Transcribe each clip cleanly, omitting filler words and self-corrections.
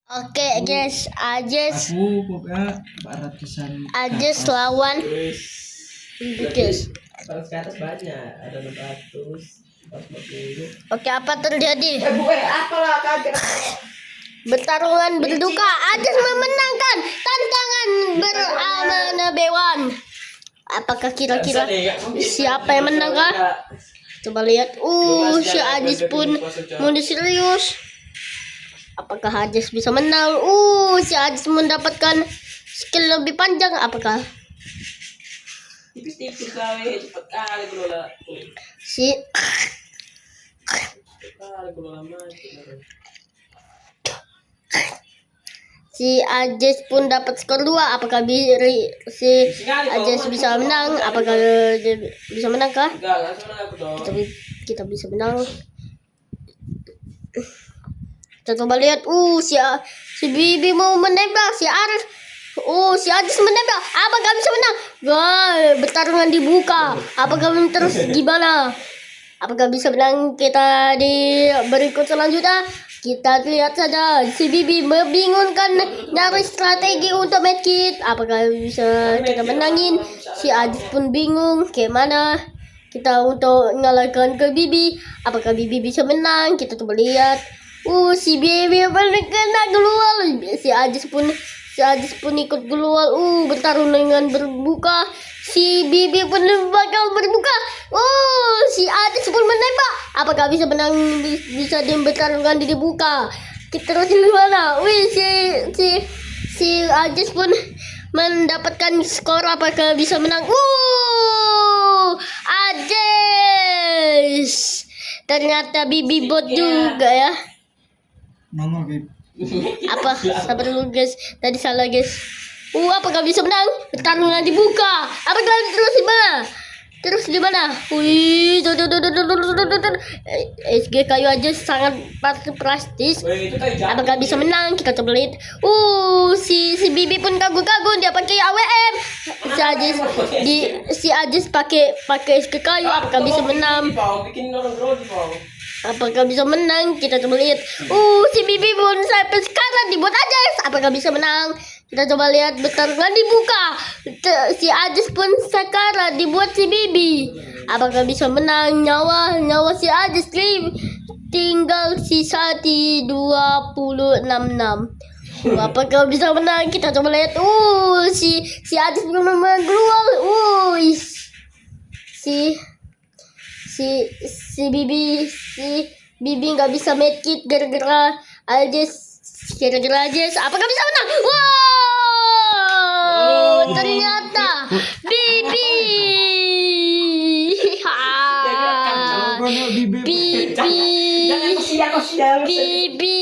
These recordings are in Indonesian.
Oke guys, Ajes Aku pokoknya 400-an. Ajes lawan guys. Kalau ke atas banyak, ada 600, 450. Oke, apa terjadi? Apalah kaget. Bertarungan berduka, Ajes memenangkan tantangan beramanah Apakah kira-kira siapa yang menang kah? Coba lihat. Si Ajes pun mulai serius. Apakah Ajes bisa menang? Si Ajes mendapatkan skill lebih panjang. Apakah Tipis-tipis kali, cepet kali kelola. si Kali kelola mati. Ajes pun dapat skor 2? Apakah si Ajes bisa menang? Apakah dia bisa menang kah? Enggak, langsung aku dong. Tapi kita bisa menang. Kita coba lihat. Si Bibi mau menembak. Si Ares. Si Ajes menembak. Apakah bisa menang? Bertarungan dibuka. Apakah terus gimana? Apakah bisa menang kita di berikut selanjutnya? Kita lihat saja. Si Bibi membingungkan nyari strategi untuk medkit. Apakah bisa kita menangin? Si Ajes pun bingung gimana kita untuk mengalahkan ke Bibi. Apakah Bibi bisa menang? Kita coba lihat. Si Bibi kena keluar. Si Ajes pun ikut keluar. Bertarung dengan berbuka. Si Bibi pun bakal berbuka. Si Ajes pun menembak. Apakah bisa menang? Bisa dia bertarungan di dibuka. Kita terus gimana? Si Ajes pun mendapatkan skor. Apakah bisa menang? Ajes. Ternyata Bibi bot juga ya. Mama Bib. Apa? Sabar dulu guys. Tadi salah guys. Apakah bisa menang? Pertarungan dibuka. Apakah terus di mana? Terus di mana? SG kayu aja sangat plastis. Apakah bisa menang? Kita coba lihat. Si Bibi pun kagum-kagum dia pakai AWM. Si Ajes pakai SG kayu. Apakah bisa menang? Bikin orang grogi, Bang. Apakah bisa menang? Kita coba lihat. Si Bibi pun sampai sekarang dibuat Ajes. Apakah bisa menang? Kita coba lihat. Bertarungan dibuka. Si Ajes pun sekarang dibuat si Bibi. Apakah bisa menang? Nyawa si Ajes tinggal sisa di 266. Apakah bisa menang? Kita coba lihat. Si Ajes belum keluar. Si Bibi nggak bisa medkit gara-gara Ajes. Apakah bisa menang? Ternyata Bibi. Bibi.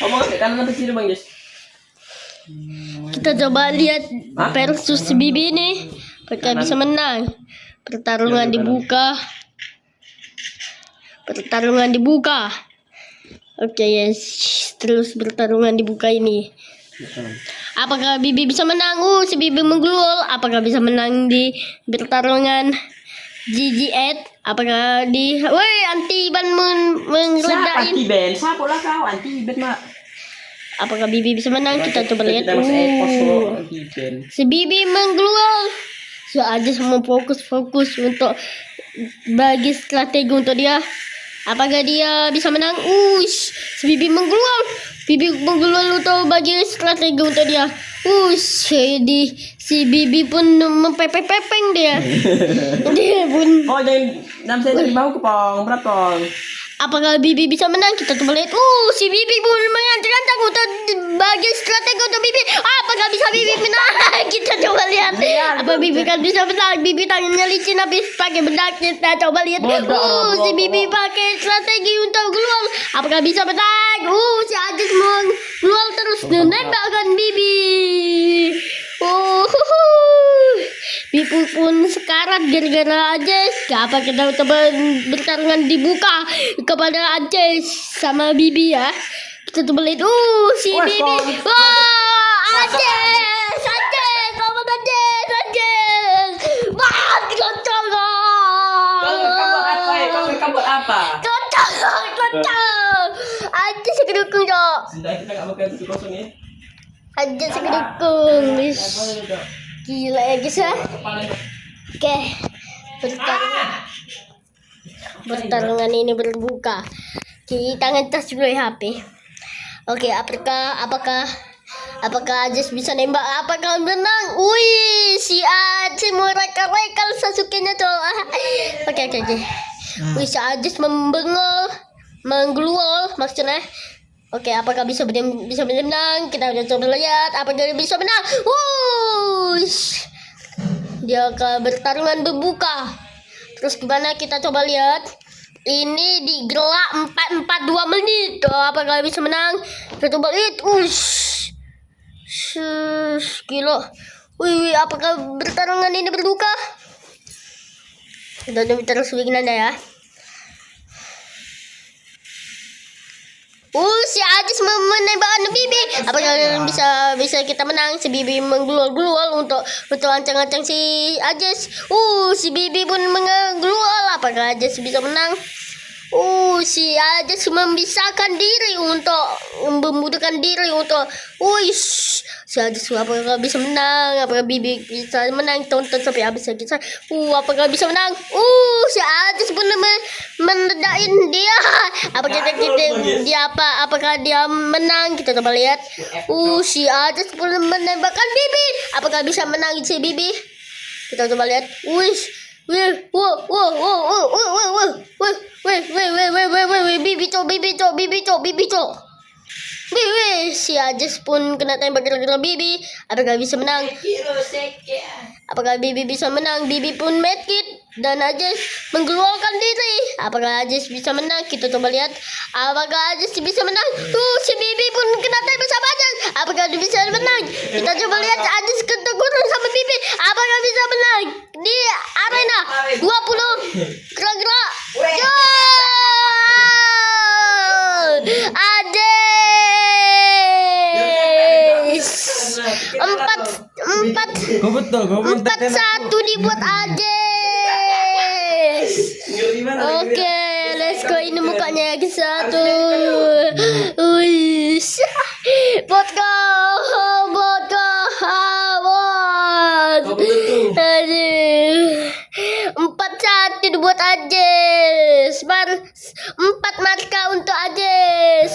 Ngomong ke kanan atau kiri, Bang, guys? Kita coba lihat versus Bibi ini. Apakah bisa menang? Pertarungan dibuka. Oke guys, terus pertarungan dibuka ini. Apakah Bibi bisa menang? Si Bibi menggelul. Apakah bisa menang di pertarungan GG8? Apakah anti-ban mengredain? Anti-ban? Siapa lah kau? Anti-ban, Mak. Apakah Bibi bisa menang? Kita coba lihat. Anti-ban. Si Bibi menggelul. Si Ajes mau fokus untuk bagi strategi untuk dia. Apakah dia bisa menang? Si Bibi menggelul. Untuk bagi strategi untuk dia. Si Bibi pun mempepeng dia. Dia pun. Jangan saya dari bawah ke Pong. Berat, Pong. Apakah Bibi bisa menang? Kita coba lihat. Si Bibi pun mengantri-antri untuk bagi strategi untuk Bibi. Apakah bisa Bibi menang? Kita coba lihat. Apa Bibi kan bisa menang? Bibi tangannya licin habis pakai bedak. Kita coba lihat. Si Bibi pakai strategi untuk keluar. Apakah bisa menang? Si Ajes mau keluar terus menembakkan Bibi. Bibi pun sekarat gara-gara Ajes. Apa kita coba bertarungan dibuka kepada Ajes sama Bibi ya. Kita coba lihat. Si Bibi. Ajes. Sama Ajes. Kamu buat apa? Cocok. Kacau. Aja segedukung, Cok. Sendai kita nggak makan 7-0 ya. Aja segedukung. Wis. Apa ini, Dok? Gila ya guys ya. Kepala Dok. Oke. Pertarungan ini berbuka. Kita ngetes dulu ya HP. Oke, apakah Aziz bisa nembak? Apakah menang? Wih, si Aziz mau rekal Sasuke-nya, Cok. Oke. Wih, si Aziz menggluol maksudnya. Oke, apakah bisa menang? Kita udah coba lihat. Apakah dia bisa menang? Wush. Dia ke pertarungan berbuka. Terus gimana? Kita coba lihat. Ini digelak 4-4-2 menit. Apakah bisa menang? Kita coba lihat. Wush. Gila. Wih, apakah pertarungan ini berbuka? Kita terus bikin anda ya. Si Aziz menembakkan Bibi. Apakah bisa kita menang? Si Bibi menggluol untuk ancang-ancang si Aziz. Si Bibi pun menggluol. Apakah Aziz bisa menang? Si Aziz membisahkan diri untuk membutuhkan diri untuk. Si Aziz apakah bisa menang? Apakah Bibi bisa menang? Tonton sampai habis ya kisah. Apakah bisa menang? Si Aziz pun mendain dia. Apakah dia menang? Kita coba lihat. Si Aziz pun menembakkan Bibi. Apakah bisa menang si Bibi? Kita coba lihat. Bibi cok. Si Aziz pun kena tembak gara-gara Bibi. Apakah bisa menang? Apakah Bibi bisa menang? Bibi pun medkit dan Aziz mengeluarkan diri. Apakah Aziz bisa menang? Kita coba lihat. Apakah Aziz bisa menang? Si Bibi pun kena tembak sama Aziz. Apakah dia bisa menang? Kita coba lihat. Aziz keteguran sama Bibi. Apakah bisa menang? Di arena 20 gerak-gerak. Empat satu dibuat Aziz. Oke, let's go. Ini mukanya lagi satu. Aduh. 4-1 dibuat Aziz. 4 marka untuk Aziz.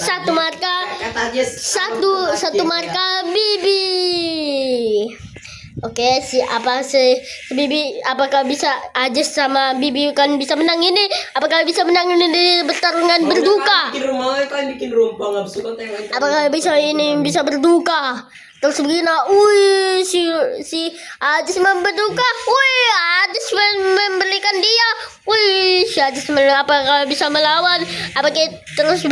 Satu marka Bibi. Oke, si Bibi, apakah bisa Aziz sama Bibi kan bisa menang ini? Apakah bisa menang ini di pertarungan berduka? Apakah bisa berduka? Terus begini, si Aziz berduka. Aziz membelikan dia. Si Aziz apakah bisa melawan? Apakah terus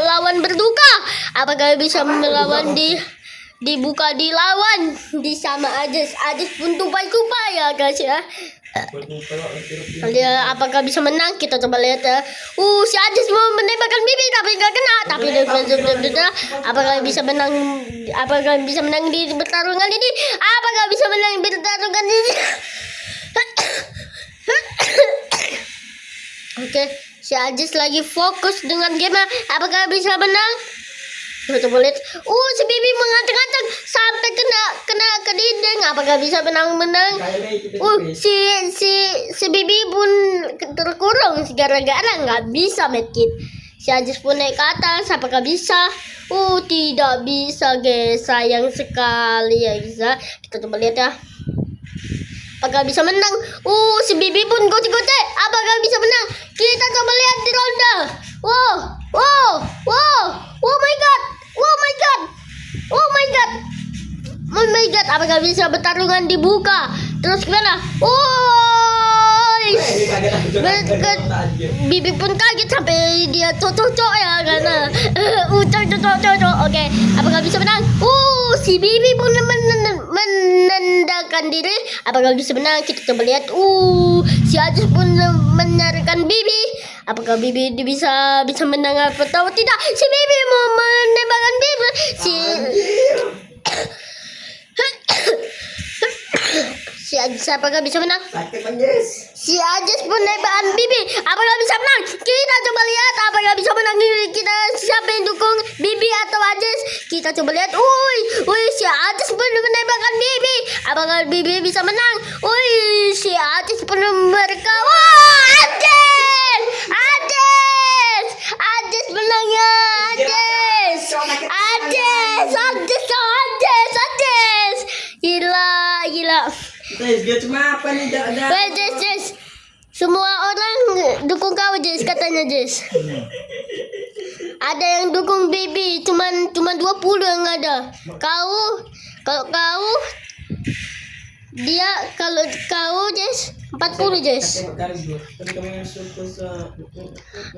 lawan berduka? Apakah bisa melawan dibuka dilawan di sama Aziz pun tupai ya guys ya. Dia apakah bisa menang? Kita coba lihat ya. Si Aziz mau menembakkan Bibi tapi gak kena. Tapi apakah bisa menang? Apakah bisa menang di pertarungan ini? Apakah bisa menang di pertarungan ini? Oke, si Aziz lagi fokus dengan game. Apakah bisa menang? Coba lihat. Si Bibi mengacang-acang sampai kena ke dinding. Apakah bisa menang? Si Bibi pun terkurung gara-gara nggak bisa medkit. Si Aziz pun naik ke atas. Apakah bisa? Tidak bisa guys. Sayang sekali ya guys. Kita coba lihat ya. Apakah bisa menang? Si Bibi pun goce-goce. Apakah bisa menang? Kita coba lihat di ronde. Oh my god, apakah bisa pertarungan dibuka? Terus gimana? Bibi pun kaget sampai dia cocok ya karena cocok. Oke, apakah bisa menang? Si Bibi pun menandakan diri. Apakah bisa menang? Kita coba lihat. Si Aziz pun menyarikan Bibi. Apakah Bibi bisa menang atau tidak? Si Bibi mau menembakkan Bibi. Si apakah bisa menang? Sakit Anjas. Si Ajis penebaan Bibi. Apakah bisa menang? Kita coba lihat apakah bisa menang. Kita siapa yang dukung Bibi atau Ajis? Kita coba lihat. Wih, si Ajis menembakkan Bibi. Apakah Bibi bisa menang? Wih, si Ajis mereka. Wah, Ajis menang ya. Ajis. Gila. Dia cuma apa nih? Weh, Jess. Semua orang dukung kau, Jess, katanya, Jess. Ada yang dukung Bibi, cuman 20 yang ada. Kalau kau, Jess, 40, Jess.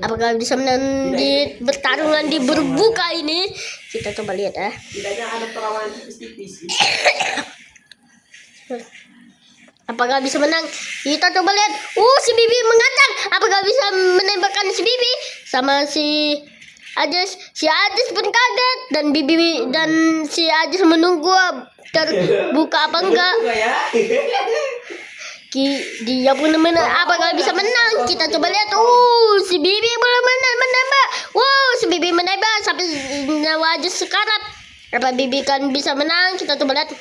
Apakah bisa menang di pertarungan di berbuka ini? Kita coba lihat ya. Tidaknya ada perlawanan tipis-tipis. Apakah bisa menang? Kita coba lihat. Si Bibi mengacang. Apakah bisa menembakkan si Bibi sama si Ajis? Si Ajis pun kaget dan Bibi dan si Ajis menunggu terbuka apa enggak. Dia pun apakah bisa menang? Kita coba lihat. Si Bibi belum menembak. Si Bibi menembak sampai nyawa Ajis sekarat. Apa Bibi kan bisa menang? Kita coba lihat.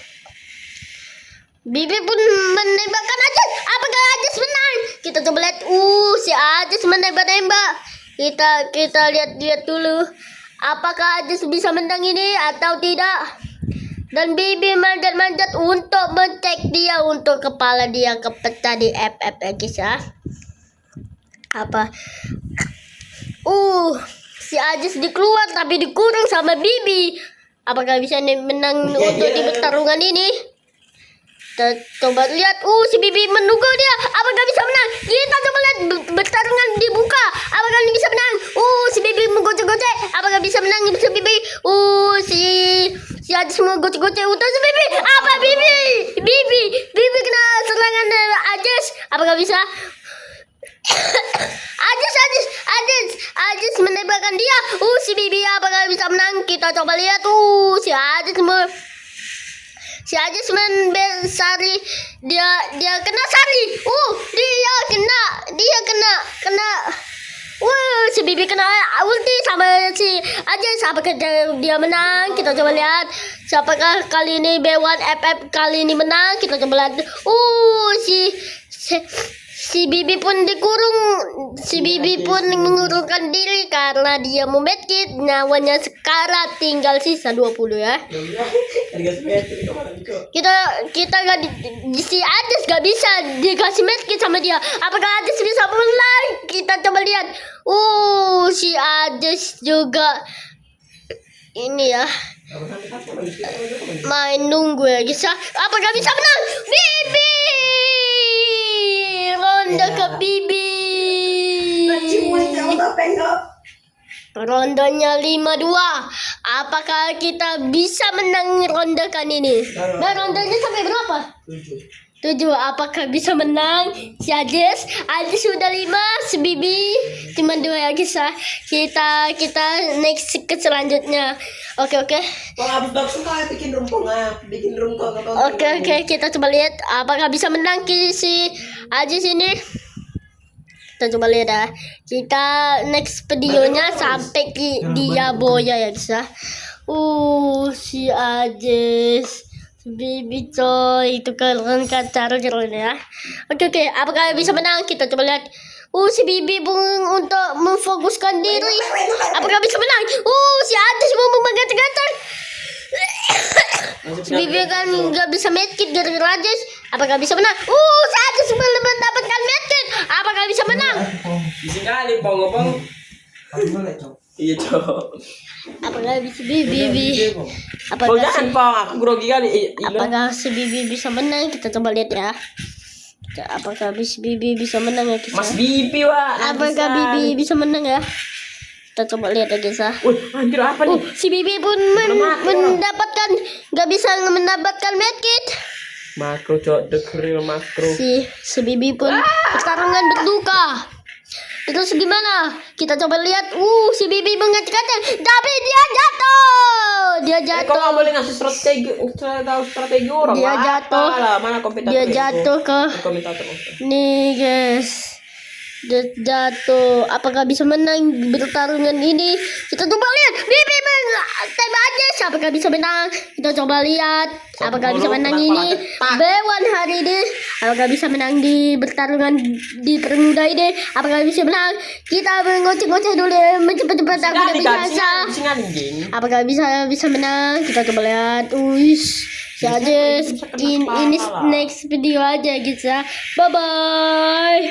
Bibi pun menembakkan Ajis. Apakah Ajis menang? Kita coba lihat. Si Ajis menembak-nembak. Kita lihat dulu. Apakah Ajis bisa menang ini atau tidak? Dan Bibi manjat-manjat untuk mencek dia, untuk kepala dia kepecah di FF ya guys ya. Apa? Si Ajis dikeluar tapi dikurung sama Bibi. Apakah bisa menang untuk di pertarungan ini? Kita coba lihat. Si Bibi menunggu dia. Apakah bisa menang? Kita coba lihat pertarungan dibuka. Apakah bisa menang? Si Bibi menggocek-gocek. Apakah bisa menang si Bibi? Si Ajis menggocek-gocek untuk si Bibi. Apa Bibi kena serangan Ajis. Apakah bisa? Ajis menembakkan dia. Si Bibi apakah bisa menang? Kita coba lihat. Si Ajis bersari, dia kena sari. Dia kena. Si Bibi kena ulti sama si Ajis. Apakah dia menang? Kita coba lihat. Siapakah kali ini B1 FF kali ini menang? Kita coba lihat. Si Bibi pun dikurung. Si Bibi pun mengurungkan diri karena dia mau medkit. Nyawanya sekarat, tinggal sisa 20 ya. Kita gak si Ajis gak bisa dikasih medkit sama dia. Apakah Ajis bisa menang? Kita coba lihat. Si Ajis juga ini ya, main nunggu ya guys ya. Apakah bisa menang? Bibi ronde ke Bibi. Rondenya 5-2. Apakah kita bisa menang ronde kan ini? Rondenya sampai berapa? 7. Apakah bisa menang? Si Ajis sudah 5, si Bibi cuma 2 ya guys ya. Kita next ke selanjutnya. Oke. Kalau habis bakso kau bikin rumpong. Oke, kita coba lihat apakah bisa menang si Ajis ini. Kita coba lihat ya. Kita next videonya sampai dia boya ya guys ya. Si Ajis, Bibi coy, itu keren cara ya. Oke, apakah bisa menang? Kita coba lihat. Si Bibi untuk memfokuskan diri. Apakah bisa menang? Si Ajis mau menggancang-gancang. Si Bibi kan nggak bisa medkit dari Ajis. Apakah bisa menang? Si Ajis belum mendapatkan medkit. Apakah bisa menang? Bisa kali pong. Iya cok. Apakah bisa Bibi? Aku grogi kali. Apakah si Bibi bisa menang? Kita coba lihat ya. Apakah si Bibi bisa menang ya guys? Mas Bibi Apakah Bibi bisa menang ya? Kita coba lihat ya guys ya. Anjir apa nih? Si Bibi pun nggak bisa mendapatkan medkit. Makro cok, the real makro. Si Bibi pun pertarungan berduka. Terus gimana? Kita coba lihat. Si Bibi mengacak-acak, tapi dia jatuh. Dia Kok nggak boleh jatuh. ngasih strategi orang? Dia Apa jatuh. lah, mana komentator Dia itu? jatuh ke Komentator. nih, guys. Dia jatuh. Apakah bisa menang pertarungan ini? Kita coba lihat. Bibi tembak aja. Apakah bisa menang? Kita coba lihat. Apakah bisa menang ini? Bewan hari ini. Apakah bisa menang di pertarungan di permuda ini? Apakah bisa menang? Kita mengoceh-ngoceh dulu ya. Cepat-cepat aku udah biasa. Apakah bisa menang? Kita coba lihat. Si Ades. Ini next video aja guys ya. Bye bye.